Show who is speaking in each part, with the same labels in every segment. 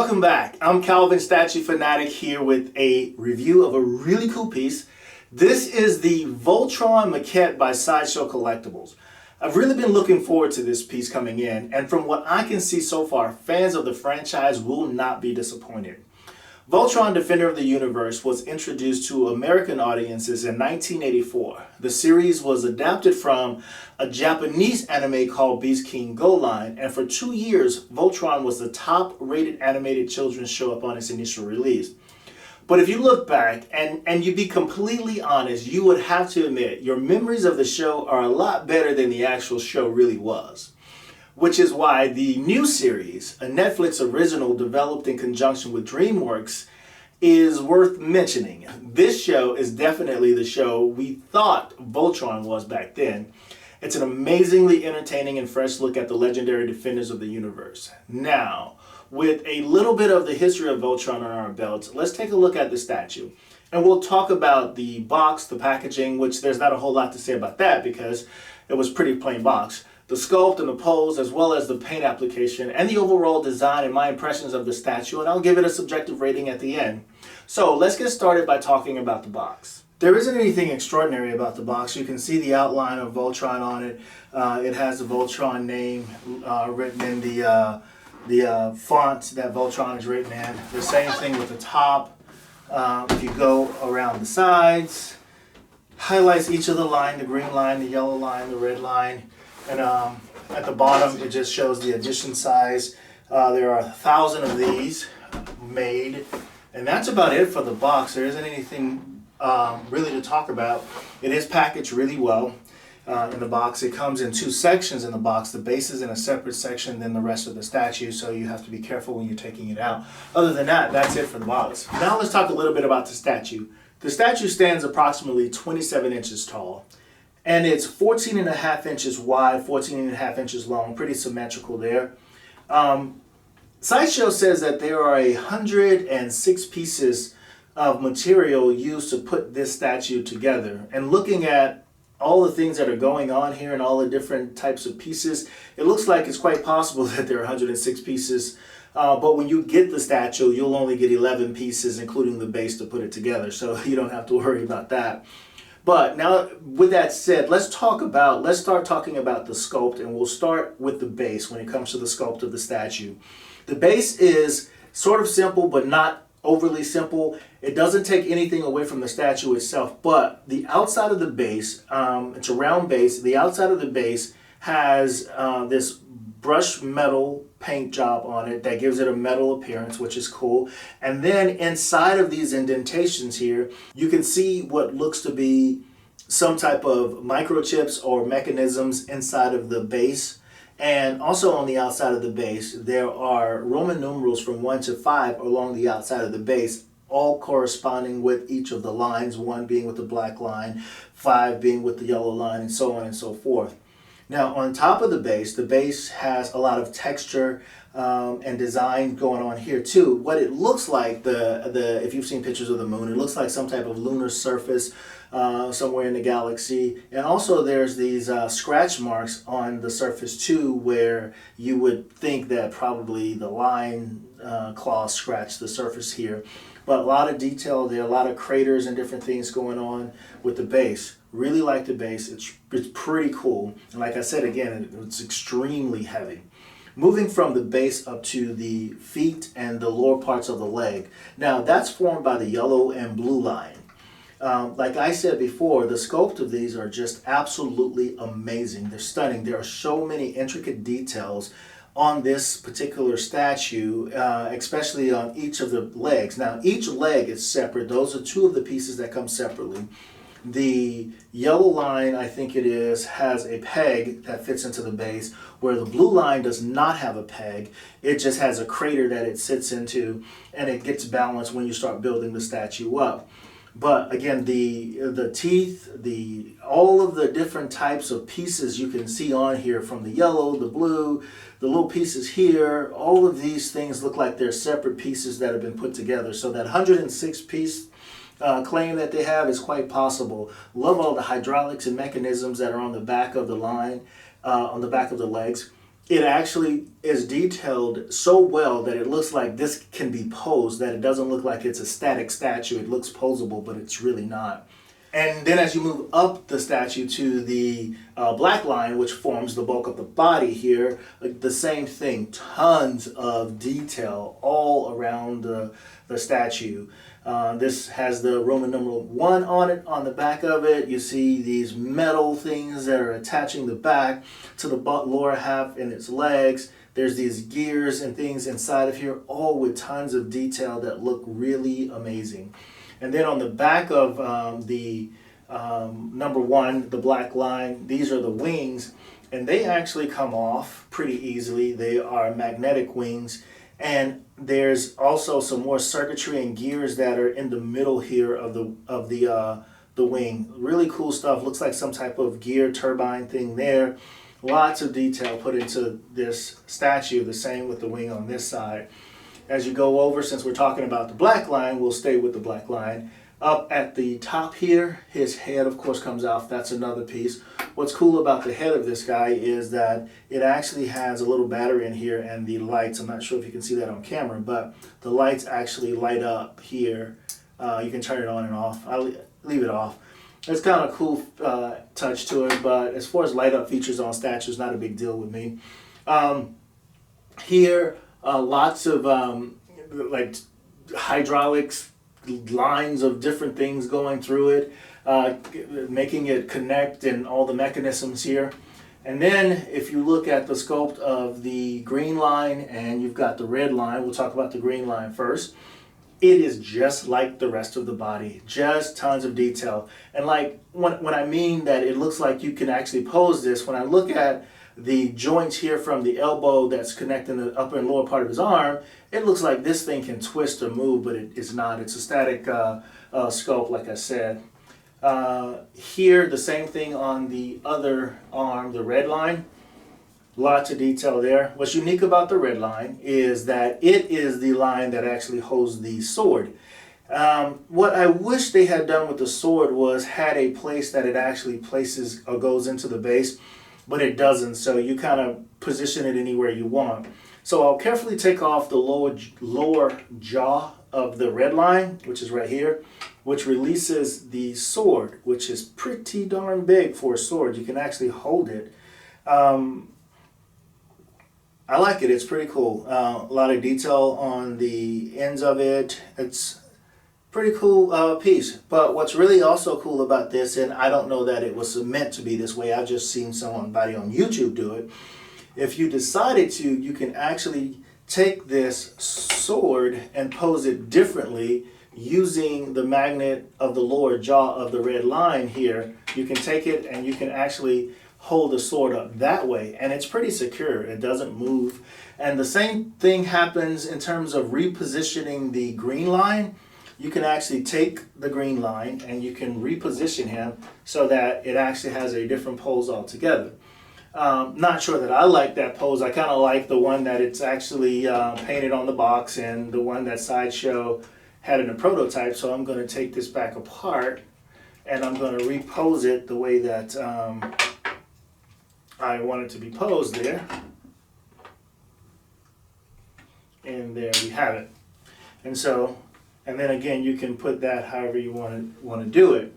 Speaker 1: Welcome back. I'm Calvin Statue Fanatic here with a review of a really cool piece. This is the Voltron Maquette by Sideshow Collectibles. I've really been looking forward to this piece coming in, and from what I can see so far, fans of the franchise will not be disappointed. Voltron, Defender of the Universe, was introduced to American audiences in 1984. The series was adapted from a Japanese anime called Beast King Go Line, and for 2 years, Voltron was the top-rated animated children's show upon its initial release. But if you look back and you be completely honest, you would have to admit your memories of the show are a lot better than the actual show really was. Which is why the new series, a Netflix original developed in conjunction with DreamWorks, is worth mentioning. This show is definitely the show we thought Voltron was back then. It's an amazingly entertaining and fresh look at the legendary defenders of the universe. Now, with a little bit of the history of Voltron on our belts, let's take a look at the statue. And we'll talk about the box, the packaging, which there's not a whole lot to say about that because it was a pretty plain box. The sculpt and the pose, as well as the paint application and the overall design and my impressions of the statue, and I'll give it a subjective rating at the end. So let's get started by talking about the box. There isn't anything extraordinary about the box. You can see the outline of Voltron on it. It has the Voltron name written in the font that Voltron is written in. The same thing with the top. If you go around the sides, highlights each of the line, the green line, the yellow line, the red line. And at the bottom, it just shows the edition size. There are 1,000 of these made. And that's about it for the box. There isn't anything really to talk about. It is packaged really well in the box. It comes in 2 sections in the box. The base is in a separate section than the rest of the statue, so you have to be careful when you're taking it out. Other than that, that's it for the box. Now let's talk a little bit about the statue. The statue stands approximately 27 inches tall. And it's 14.5 inches wide, 14.5 inches long, pretty symmetrical there. Sideshow says that there are 106 pieces of material used to put this statue together. And looking at all the things that are going on here and all the different types of pieces, it looks like it's quite possible that there are 106 pieces. But when you get the statue, you'll only get 11 pieces, including the base, to put it together. So you don't have to worry about that. But now, with that said, let's start talking about the sculpt, and we'll start with the base when it comes to the sculpt of the statue. The base is sort of simple, but not overly simple. It doesn't take anything away from the statue itself, but the outside of the base, it's a round base, the outside of the base has this brushed metal paint job on it that gives it a metal appearance, which is cool. And then inside of these indentations here, you can see what looks to be some type of microchips or mechanisms inside of the base. And also on the outside of the base, there are Roman numerals from 1 to 5 along the outside of the base, all corresponding with each of the lines, 1 being with the black line, 5 being with the yellow line, and so on and so forth. Now, on top of the base has a lot of texture and design going on here too. What it looks like, if you've seen pictures of the moon, it looks like some type of lunar surface somewhere in the galaxy. And also there's these scratch marks on the surface too, where you would think that probably the line claws scratched the surface here. But a lot of detail there, a lot of craters and different things going on with the base. Really like the base. It's pretty cool. And like I said again, it's extremely heavy. Moving from the base up to the feet and the lower parts of the leg. Now that's formed by the yellow and blue line. Like I said before, the sculpt of these are just absolutely amazing. They're stunning. There are so many intricate details on this particular statue, especially on each of the legs. Now each leg is separate. Those are 2 of the pieces that come separately. The yellow line, I think it is, has a peg that fits into the base, where the blue line does not have a peg. It just has a crater that it sits into, and it gets balanced when you start building the statue up. But again, the teeth, all of the different types of pieces you can see on here, from the yellow, the blue, the little pieces here, all of these things look like they're separate pieces that have been put together. So that 106 piece claim that they have is quite possible. Love all the hydraulics and mechanisms that are on the back of the line, on the back of the legs. it actually is detailed so well that it looks like this can be posed, that it doesn't look like it's a static statue. It looks posable, but it's really not. And then as you move up the statue to the black line, which forms the bulk of the body here, like the same thing, tons of detail all around the statue. This has the Roman numeral 1 on it, on the back of it. You see these metal things that are attaching the back to the lower half and its legs. There's these gears and things inside of here, all with tons of detail that look really amazing. And then on the back of the number 1, the black line, these are the wings, and they actually come off pretty easily. They are magnetic wings, and there's also some more circuitry and gears that are in the middle here of the wing. Really cool stuff. Looks like some type of gear turbine thing there. Lots of detail put into this statue. The same with the wing on this side. As you go over, since we're talking about the black line, we'll stay with the black line. Up at the top here, his head of course comes off. That's another piece. What's cool about the head of this guy is that it actually has a little battery in here and the lights. I'm not sure if you can see that on camera, but the lights actually light up here. You can turn it on and off. I'll leave it off. It's kind of a cool touch to it, but as far as light up features on statues, not a big deal with me. Here, lots of like hydraulics, lines of different things going through it, making it connect, and all the mechanisms here. And then if you look at the sculpt of the green line and you've got the red line, we'll talk about the green line first. It is just like the rest of the body, just tons of detail. And like when I mean that it looks like you can actually pose this, when I look at the joints here from the elbow that's connecting the upper and lower part of his arm, it looks like this thing can twist or move, but it is not. It's a static sculpt, like I said. Here, the same thing on the other arm, the red line. Lots of detail there. What's unique about the red line is that it is the line that actually holds the sword. What I wish they had done with the sword was had a place that it actually places or goes into the base, but it doesn't, so you kind of position it anywhere you want. So I'll carefully take off the lower jaw of the red line, which is right here, which releases the sword, which is pretty darn big for a sword. You can actually hold it. I like it. It's pretty cool. A lot of detail on the ends of it. It's pretty cool piece. But what's really also cool about this, and I don't know that it was meant to be this way, I've just seen somebody on YouTube do it. If you decided to, you can actually take this sword and pose it differently using the magnet of the lower jaw of the red line here. You can take it and you can actually hold the sword up that way, and it's pretty secure. It doesn't move. And the same thing happens in terms of repositioning the green line. You can actually take the green line and you can reposition him so that it actually has a different pose altogether. Not sure that I like that pose. I kind of like the one that it's actually painted on the box and the one that Sideshow had in a prototype. So I'm going to take this back apart and I'm going to repose it the way that I want it to be posed there. And there we have it. And then again, you can put that however you want to do it.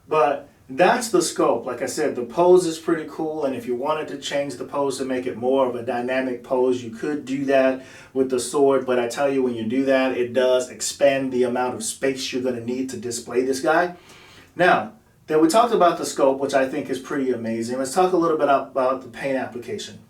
Speaker 1: But that's the scope. Like I said, the pose is pretty cool, and if you wanted to change the pose to make it more of a dynamic pose, you could do that with the sword. But I tell you, when you do that, it does expand the amount of space you're going to need to display this guy. Now, then we talked about the scope, which I think is pretty amazing. Let's talk a little bit about the paint application.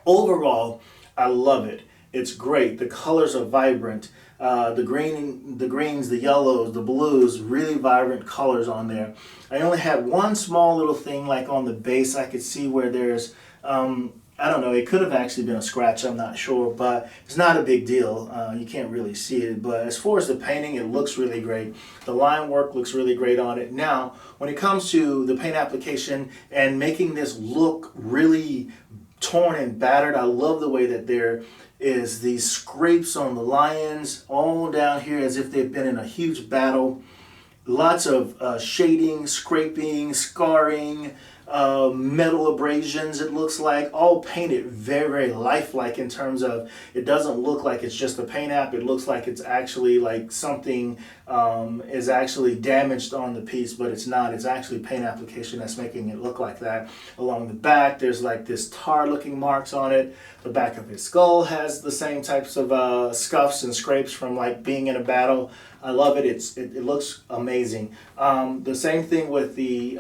Speaker 1: Overall, I love it. It's great. The colors are vibrant. The greens, the yellows, the blues, really vibrant colors on there. I only had one small little thing like on the base. I could see where there's, I don't know, it could have actually been a scratch, I'm not sure, but it's not a big deal. You can't really see it, but as far as the painting, it looks really great. The line work looks really great on it. Now, when it comes to the paint application and making this look really torn and battered, I love the way that there is these scrapes on the lions all down here as if they've been in a huge battle. Lots of shading, scraping, scarring, metal abrasions, it looks like, all painted very, very lifelike in terms of it doesn't look like it's just a paint app. It looks like it's actually like something is actually damaged on the piece, but it's not. It's actually paint application that's making it look like that. Along the back, there's like this tar looking marks on it. The back of his skull has the same types of scuffs and scrapes from like being in a battle. I love it. It looks amazing. The same thing with the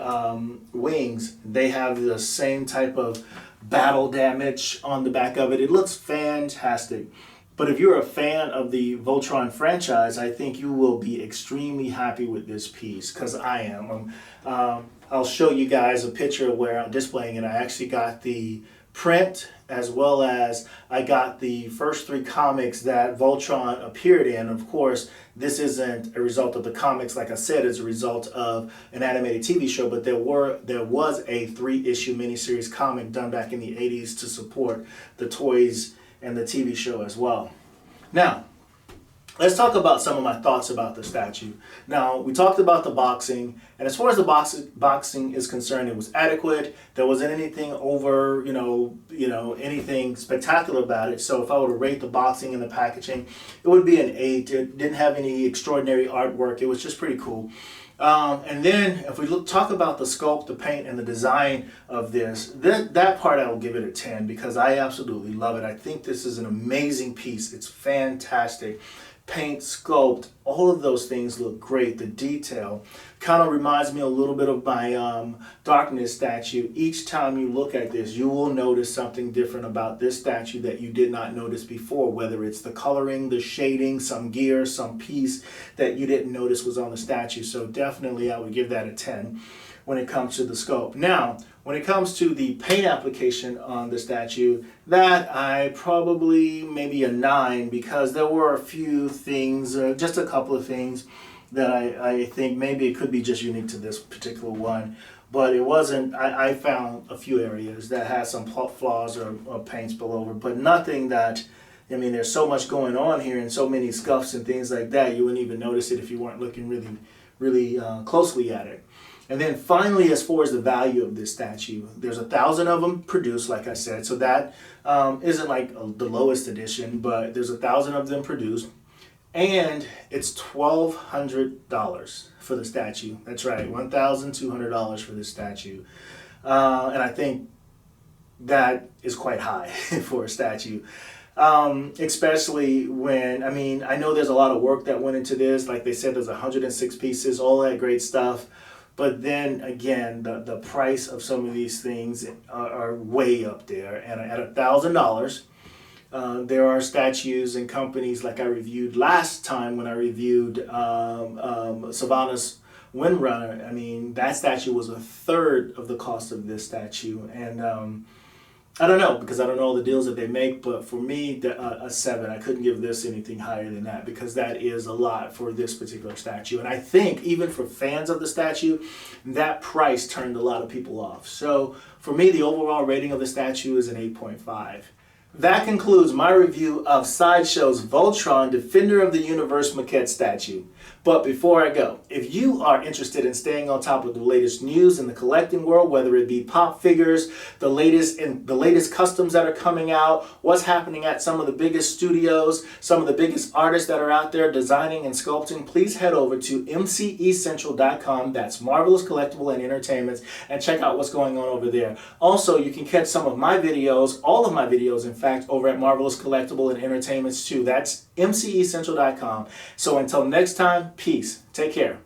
Speaker 1: wings. They have the same type of battle damage on the back of it. It looks fantastic. But if you're a fan of the Voltron franchise, I think you will be extremely happy with this piece, because I am. I'll show you guys a picture of where I'm displaying it. I actually got the print, as well as I got the first 3 comics that Voltron appeared in. Of course, this isn't a result of the comics, like I said, it's a result of an animated TV show, but there was a 3-issue miniseries comic done back in the 80s to support the toys and the TV show as well. Now, let's talk about some of my thoughts about the statue. Now, we talked about the boxing, and as far as the boxing is concerned, it was adequate. There wasn't anything over, anything spectacular about it. So if I were to rate the boxing and the packaging, it would be an 8. It didn't have any extraordinary artwork. It was just pretty cool. And then if we talk about the sculpt, the paint, and the design of this, that part I will give it a 10, because I absolutely love it. I think this is an amazing piece. It's fantastic. Paint, sculpt, all of those things look great. The detail kind of reminds me a little bit of my Darkness statue. Each time you look at this, you will notice something different about this statue that you did not notice before, whether it's the coloring, the shading, some gear, some piece that you didn't notice was on the statue. So definitely I would give that a 10 when it comes to the scope. Now, when it comes to the paint application on the statue, that I probably maybe a 9, because there were a few things, just a couple of things that I think maybe it could be just unique to this particular one. But it wasn't, I found a few areas that had some flaws or paint spill over, but nothing that, I mean, there's so much going on here and so many scuffs and things like that, you wouldn't even notice it if you weren't looking really closely at it. And then finally, as far as the value of this statue, there's 1,000 of them produced, like I said. So that isn't like the lowest edition, but there's 1,000 of them produced. And it's $1,200 for the statue. That's right, $1,200 for this statue. And I think that is quite high for a statue. Especially when, I mean, I know there's a lot of work that went into this. Like they said, there's 106 pieces, all that great stuff. But then again, the price of some of these things are way up there. And at $1,000, there are statues and companies like I reviewed last time when I reviewed Sylvanas Windrunner. I mean, that statue was 1/3 of the cost of this statue. And I don't know, because I don't know all the deals that they make, but for me, a 7. I couldn't give this anything higher than that, because that is a lot for this particular statue. And I think even for fans of the statue, that price turned a lot of people off. So for me, the overall rating of the statue is an 8.5. That concludes my review of Sideshow's Voltron Defender of the Universe Maquette statue. But before I go, if you are interested in staying on top of the latest news in the collecting world, whether it be pop figures, the latest customs that are coming out, what's happening at some of the biggest studios, some of the biggest artists that are out there designing and sculpting, please head over to mcecentral.com. That's Marvelous Collectible and Entertainments, and check out what's going on over there. Also, you can catch some of my videos, all of my videos, in fact, over at Marvelous Collectible and Entertainments too. That's mcecentral.com. So until next time, peace. Take care.